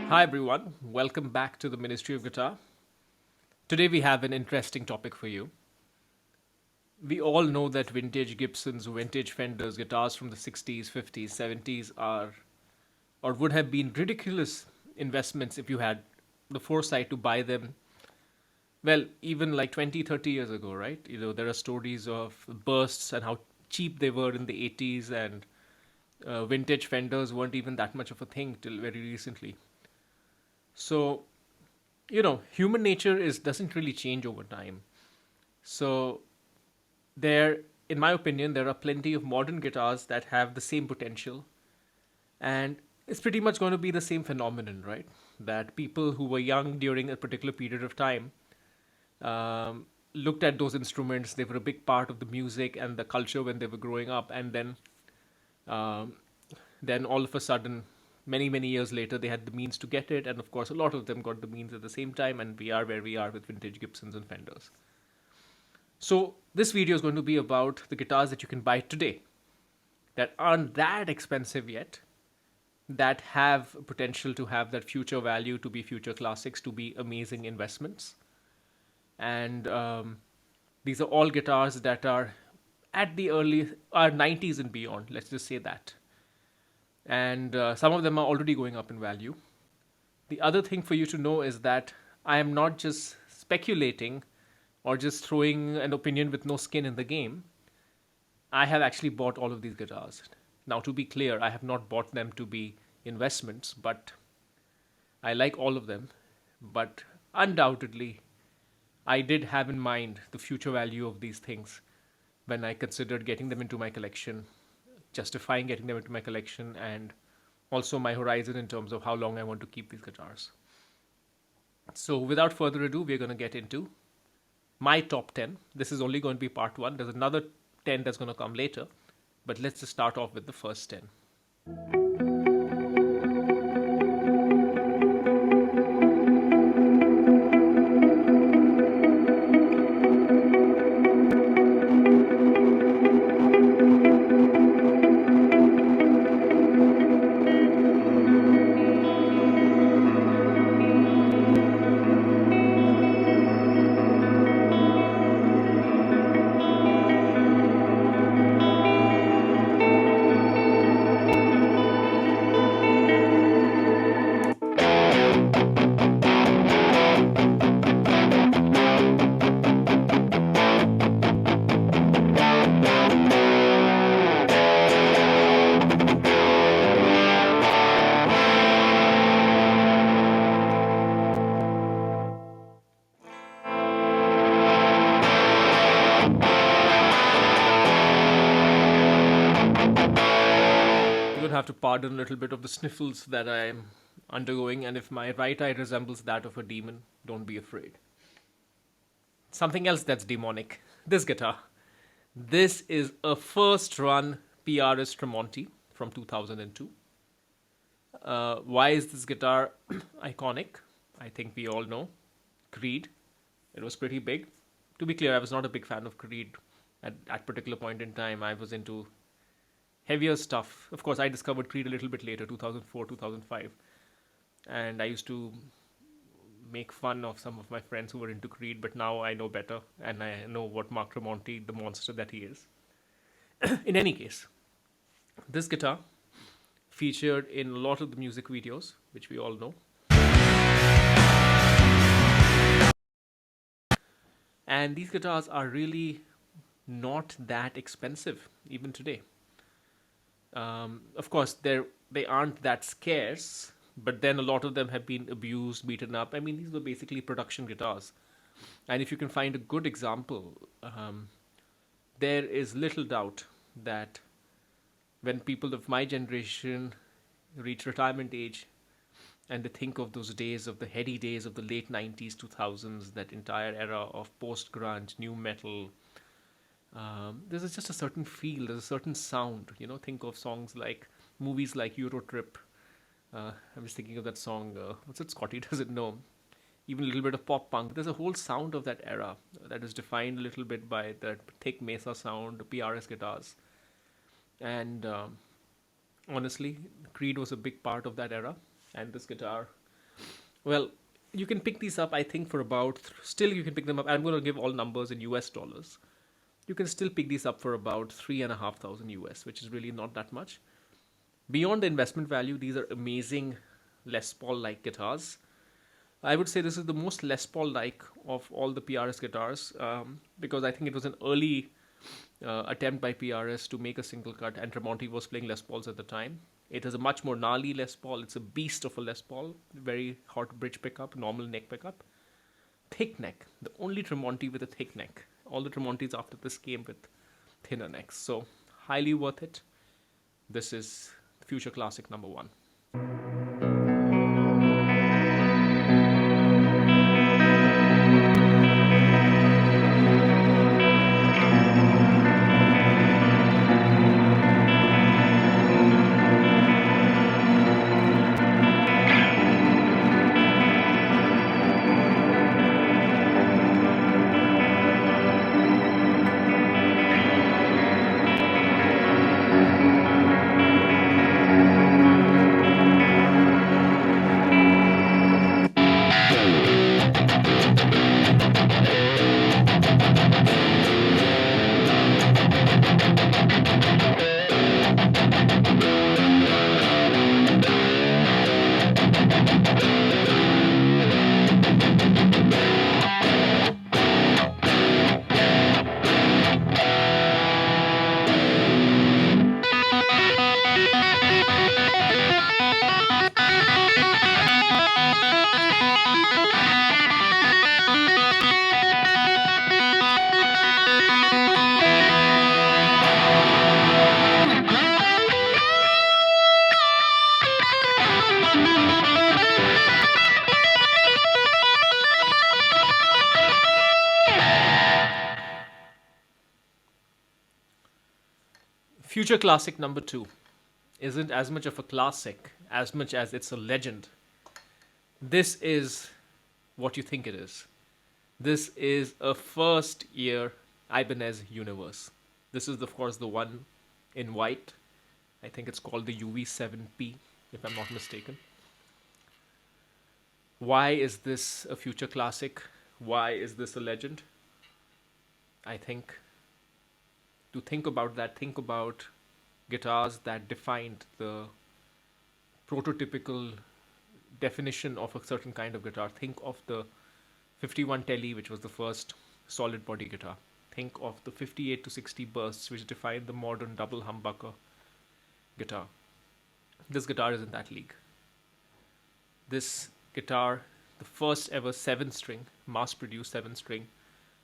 Hi everyone, welcome back to the Ministry of Guitar. Today we have an interesting topic for you. We all know that vintage Gibsons, vintage Fenders, guitars from the 60s, 50s, 70s are or would have been ridiculous investments if you had the foresight to buy them. Well, even like 20, 30 years ago, right? There are stories of bursts and how cheap they were in the 80s, and vintage Fenders weren't even that much of a thing till very recently. So, human nature is doesn't really change over time. So there, in my opinion, there are plenty of modern guitars that have the same potential, and it's pretty much going to be the same phenomenon, right? That people who were young during a particular period of time looked at those instruments. They were a big part of the music and the culture when they were growing up, and um, then all of a sudden, many years later, they had the means to get it, and of course, a lot of them got the means at the same time, and we are where we are with vintage Gibsons and Fenders. So, this video is going to be about the guitars that you can buy today that aren't that expensive yet, that have potential to have that future value, to be future classics, to be amazing investments. And these are all guitars that are at the early, are 90s and beyond, let's just say that. And some of them are already going up in value. The other thing for you to know is that I am not just speculating or just throwing an opinion with no skin in the game. I have actually bought all of these guitars. Now, to be clear, I have not bought them to be investments, but I like all of them. But undoubtedly, I did have in mind the future value of these things when I considered getting them into my collection, justifying getting them into my collection, and also my horizon in terms of how long I want to keep these guitars. So, without further ado, we're going to get into my top 10. This is only going to be part one. There's another 10 that's going to come later. But let's just start off with the first 10. You're going to have to pardon a little bit of the sniffles that I'm undergoing, and if my right eye resembles that of a demon, don't be afraid. Something else that's demonic, this guitar. This is a first run PRS Tremonti from 2002. Why is this guitar iconic? I think we all know. Creed. It was pretty big. To be clear, I was not a big fan of Creed at that particular point in time. I was into heavier stuff. Of course, I discovered Creed a little bit later, 2004, 2005. And I used to make fun of some of my friends who were into Creed, but now I know better and I know what Mark Tremonti, the monster that he is. In any case, this guitar featured in a lot of the music videos, which we all know. And these guitars are really not that expensive, even today. Of course, they aren't that scarce, but then a lot of them have been abused, beaten up. I mean, these were basically production guitars. And if you can find a good example, there is little doubt that when people of my generation reach retirement age and they think of those days, of the heady days of the late 90s, 2000s, that entire era of post grunge, new metal, there's just a certain feel, there's a certain sound. Think of songs like movies like Euro Trip. I was thinking of that song. What's it? Scotty doesn't know. Even a little bit of pop punk. There's a whole sound of that era that is defined a little bit by that thick Mesa sound, the PRS guitars, and honestly, Creed was a big part of that era, and this guitar Well, you can pick these up, I think, for about, still you can pick them up. I'm going to give all numbers in US dollars. You can still pick these up for about 3,500 US, which is really not that much. Beyond the investment value, these are amazing Les Paul like guitars. I would say this is the most Les Paul like of all the PRS guitars, because I think it was an early attempt by PRS to make a single cut, and Tremonti was playing Les Pauls at the time. It is a much more gnarly Les Paul. It's a beast of a Les Paul. Very hot bridge pickup, normal neck pickup. Thick neck. The only Tremonti with a thick neck. All the Tremontis after this came with thinner necks. So, highly worth it. This is Future Classic number 1. Future Classic number 2 isn't as much of a classic as much as it's a legend. This is what you think it is. This is a first year Ibanez universe. This is, of course, the one in white. I think it's called the UV7P, if I'm not mistaken. Why is this a future classic? Why is this a legend? I think to think about that, think about guitars that defined the prototypical definition of a certain kind of guitar. Think of the 51 Tele, which was the first solid body guitar. Think of the 58 to 60 bursts, which defined the modern double humbucker guitar. This guitar is in that league. This guitar, the first ever 7-string, mass-produced 7-string.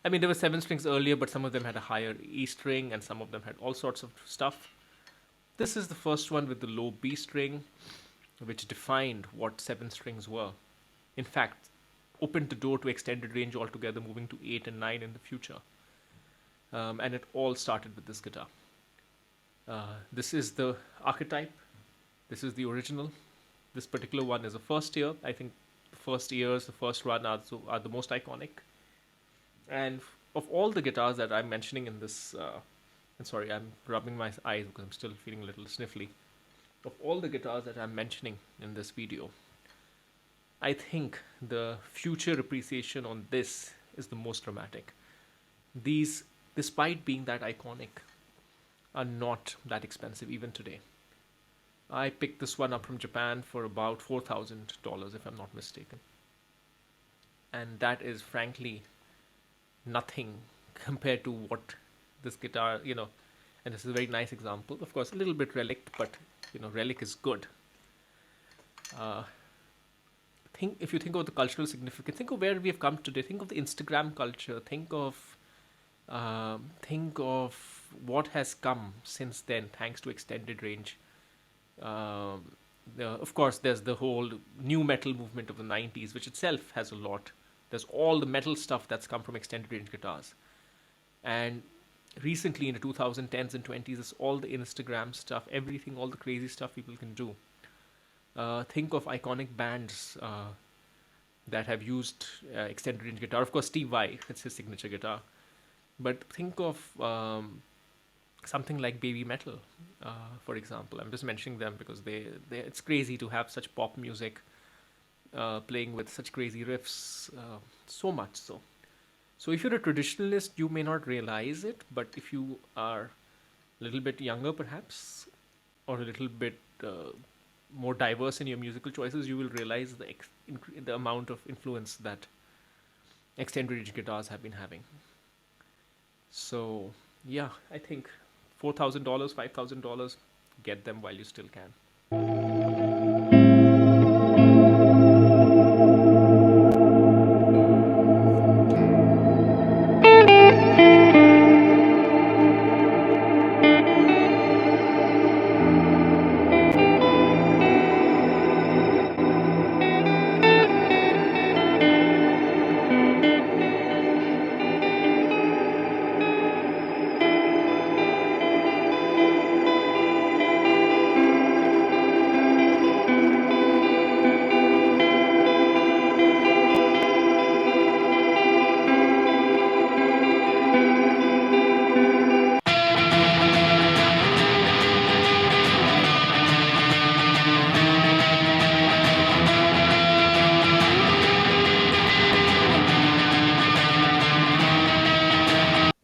I mean, there were 7 strings earlier, but some of them had a higher E string, and some of them had all sorts of stuff. This is the first one with the low B string, which defined what 7 strings were. In fact, opened the door to extended range altogether, moving to 8 and 9 in the future. And it all started with this guitar. This is the archetype. This is the original. This particular one is a first year. I think the first years, the first run are the most iconic. And of all the guitars that I'm mentioning in this, and sorry, I'm rubbing my eyes because I'm still feeling a little sniffly. Of all the guitars that I'm mentioning in this video, I think the future appreciation on this is the most dramatic. These, despite being that iconic, are not that expensive even today. I picked this one up from Japan for about $4,000, if I'm not mistaken. And that is frankly nothing compared to what this guitar, and this is a very nice example. Of course, a little bit relic, but relic is good. If you think of the cultural significance, think of where we have come today. Think of the Instagram culture. Think of what has come since then, thanks to extended range. Of course, there's the whole new metal movement of the 90s, which itself has a lot. There's all the metal stuff that's come from extended range guitars. And recently in the 2010s and 20s, it's all the Instagram stuff, everything, all the crazy stuff people can do. Think of iconic bands that have used extended range guitar. Of course, Steve Vai, it's his signature guitar. But think of something like Babymetal, for example. I'm just mentioning them because it's crazy to have such pop music playing with such crazy riffs, so much so. So if you're a traditionalist, you may not realize it, but if you are a little bit younger, perhaps, or a little bit more diverse in your musical choices, you will realize the amount of influence that extended range guitars have been having. So yeah, I think $4,000, $5,000, get them while you still can.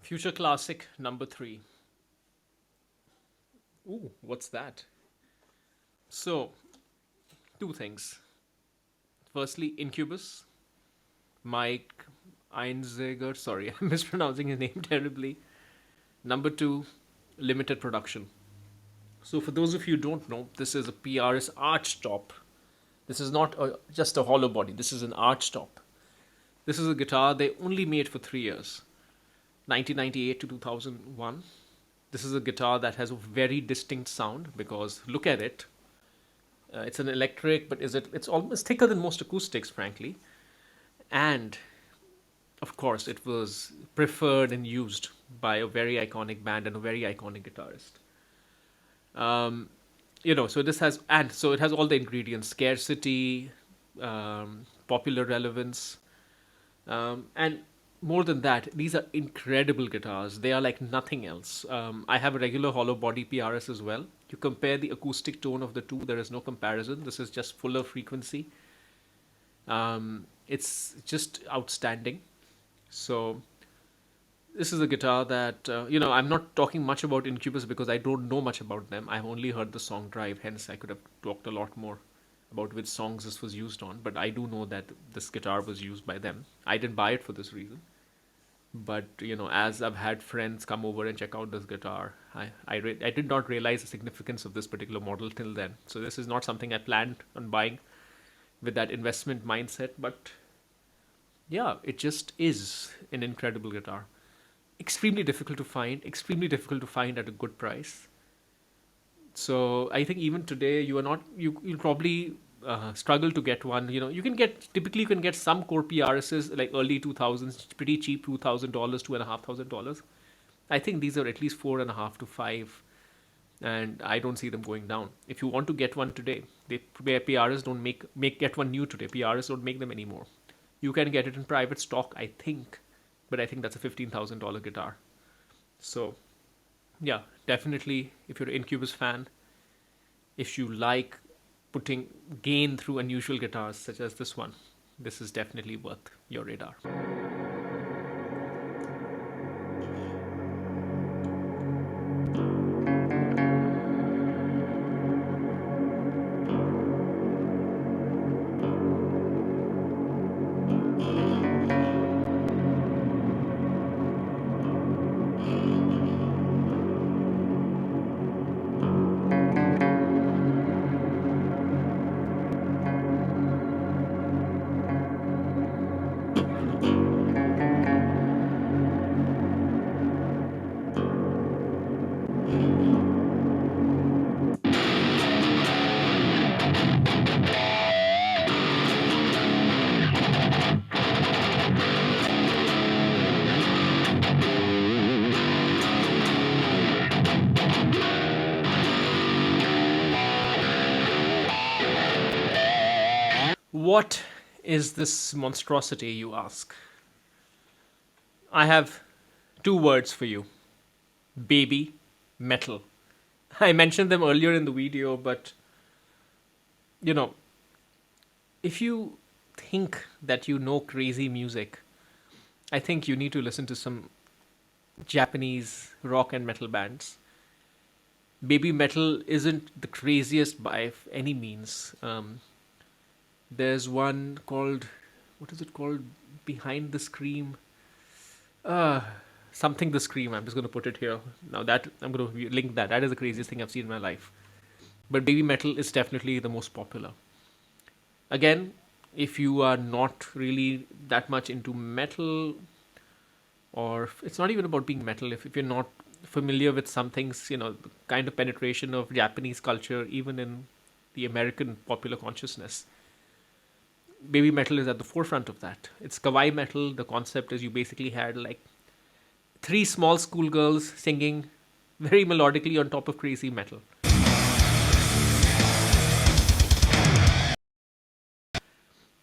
Future classic number 3. Ooh, what's that? So, two things. Firstly, Incubus, Mike Einziger. Sorry, I'm mispronouncing his name terribly. Number 2, limited production. So, for those of you who don't know, this is a PRS Archtop. This is not just a hollow body, this is an Archtop. This is a guitar they only made for 3 years, 1998 to 2001. This is a guitar that has a very distinct sound because look at it. It's an electric, but it's almost thicker than most acoustics, frankly. And of course, it was preferred and used by a very iconic band and a very iconic guitarist. So this has, and so it has all the ingredients: scarcity, popular relevance, and more than that, these are incredible guitars. They are like nothing else. I have a regular hollow body PRS as well. You compare the acoustic tone of the two, there is no comparison. This is just fuller frequency. It's just outstanding. So this is a guitar that, I'm not talking much about Incubus because I don't know much about them. I've only heard the song Drive, hence I could have talked a lot more about which songs this was used on. But I do know that this guitar was used by them. I didn't buy it for this reason. But, as I've had friends come over and check out this guitar, I did not realize the significance of this particular model till then. So this is not something I planned on buying with that investment mindset. But yeah, it just is an incredible guitar. Extremely difficult to find at a good price. So I think even today you'll probably struggle to get one. You can get some core PRSs like early 2000s, pretty cheap, $2,000, $2,500. I think these are at least 4.5 to 5, and I don't see them going down. If you want to get one today, PRS don't get one new today. PRS don't make them anymore. You can get it in private stock, I think, but I think that's a $15,000 guitar. So, yeah, definitely, if you're an Incubus fan, if you like putting gain through unusual guitars such as this one, this is definitely worth your radar. What is this monstrosity, you ask? I have two words for you: baby metal. I mentioned them earlier in the video, but you know, If you think that you know crazy music, I think you need to listen to some Japanese rock and metal bands. Baby metal isn't the craziest by any means. There's one called, what is it called? Behind the Scream. Uh, Something the Scream. I'm just going to put it here. Now that I'm going to link that. That is the craziest thing I've seen in my life. But baby metal is definitely the most popular. Again, if you are not really that much into metal, or it's not even about being metal, if you're not familiar with some things, the kind of penetration of Japanese culture, even in the American popular consciousness, baby metal is at the forefront of that. It's kawaii metal. The concept is you basically had like three small schoolgirls singing very melodically on top of crazy metal.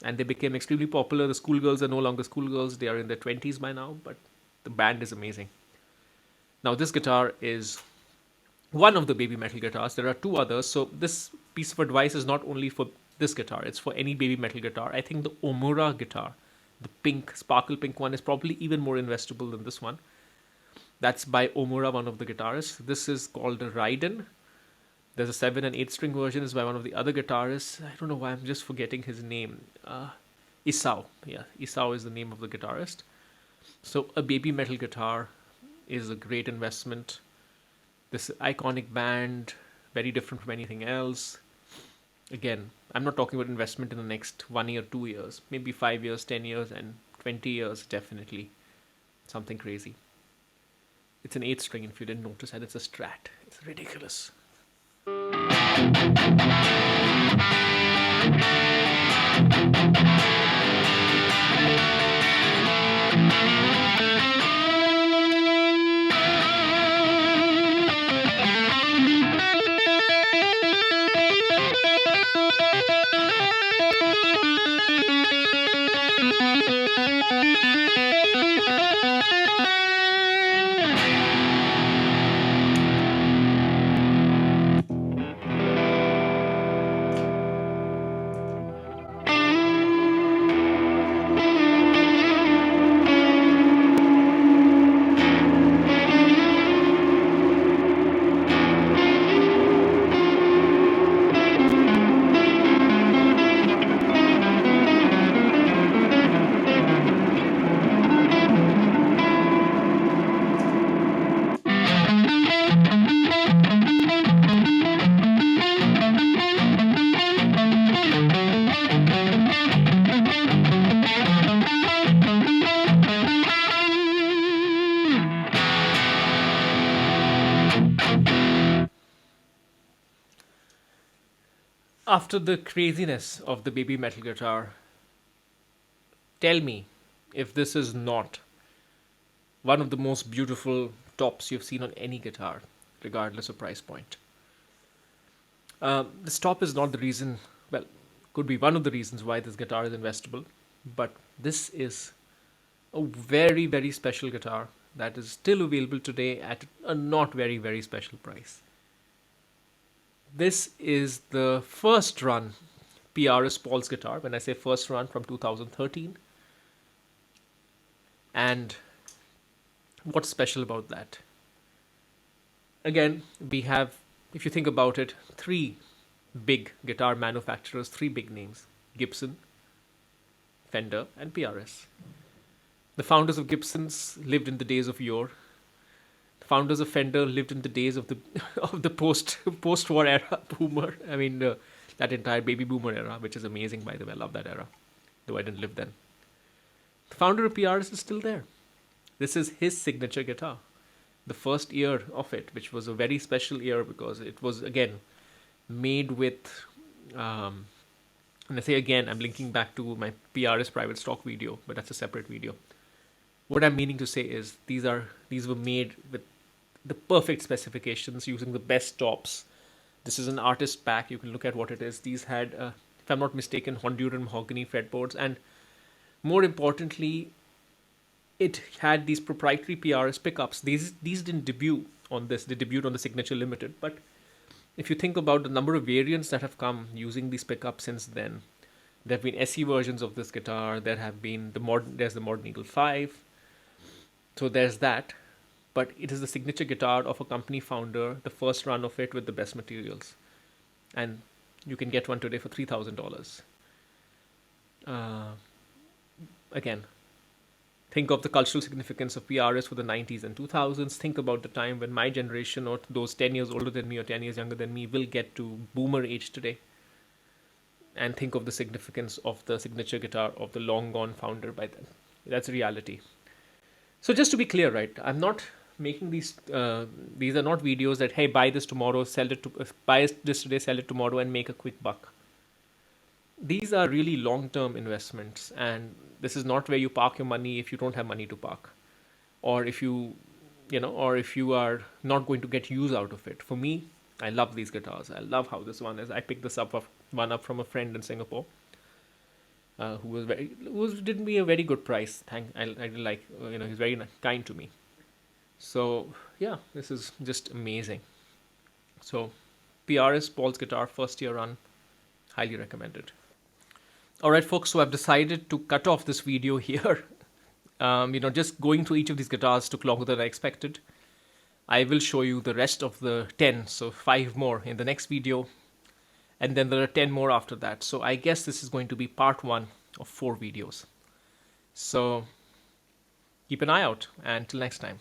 And they became extremely popular. The schoolgirls are no longer schoolgirls, they are in their 20s by now, but the band is amazing. Now, this guitar is one of the baby metal guitars. There are two others, so this piece of advice is not only for this guitar, it's for any baby metal guitar. I think the Omura guitar, the pink, sparkle pink one, is probably even more investable than this one. That's by Omura, one of the guitarists. This is called a Raiden. There's a 7 and 8 string version, is by one of the other guitarists. I don't know why I'm just forgetting his name. Isao. Yeah, Isao is the name of the guitarist. So a baby metal guitar is a great investment. This iconic band, very different from anything else. Again, I'm not talking about investment in the next 1 year, 2 years, maybe 5 years, 10 years, and 20 years, definitely. Something crazy. It's an 8 string, if you didn't notice, and it's a Strat. It's ridiculous. After the craziness of the baby metal guitar, tell me if this is not one of the most beautiful tops you've seen on any guitar, regardless of price point. This top is not the reason, well, could be one of the reasons why this guitar is investable, but this is a very, very special guitar that is still available today at a not very, very special price. This is the first run PRS Paul's guitar. When I say first run, from 2013. And what's special about that? Again, we have, if you think about it, three big guitar manufacturers, three big names: Gibson, Fender, and PRS. The founders of Gibson's lived in the days of yore. The founders of Fender lived in the days of the of the post-war era boomer. I mean, that entire baby boomer era, which is amazing, by the way. I love that era, though I didn't live then. The founder of PRS is still there. This is his signature guitar. The first ear of it, which was a very special ear because it was, again, made with, and I say again, I'm linking back to my PRS private stock video, but that's a separate video. What I'm meaning to say is these were made with the perfect specifications using the best tops. This is an artist pack. You can look at what it is. These had, if I'm not mistaken, Honduran mahogany fretboards, and more importantly, it had these proprietary PRS pickups. These didn't debut on this. They debuted on the Signature Limited. But if you think about the number of variants that have come using these pickups since then, There have been SE versions of this guitar. There's the modern Eagle 5. So there's that. But it is the signature guitar of a company founder, the first run of it with the best materials. And you can get one today for $3,000. Again, think of the cultural significance of PRS for the 90s and 2000s. Think about the time when my generation, or those 10 years older than me or 10 years younger than me, will get to boomer age today. And think of the significance of the signature guitar of the long gone founder by then. That's reality. So just to be clear, right, I'm not making these are not videos that, hey, buy this tomorrow, buy this today, sell it tomorrow, and make a quick buck. These are really long-term investments, and this is not where you park your money if you don't have money to park, or if you are not going to get use out of it. For me, I love these guitars. I love how this one is. I picked this one up from a friend in Singapore, who did me a very good price. I really like, he's very kind to me. So yeah, this is just amazing. So PRS Paul's guitar, first year run, highly recommended. All right, folks. So I've decided to cut off this video here. Just going through each of these guitars took longer than I expected. I will show you the rest of the 10, so 5 more in the next video. And then there are 10 more after that. So I guess this is going to be part 1 of 4 videos. So keep an eye out, and till next time.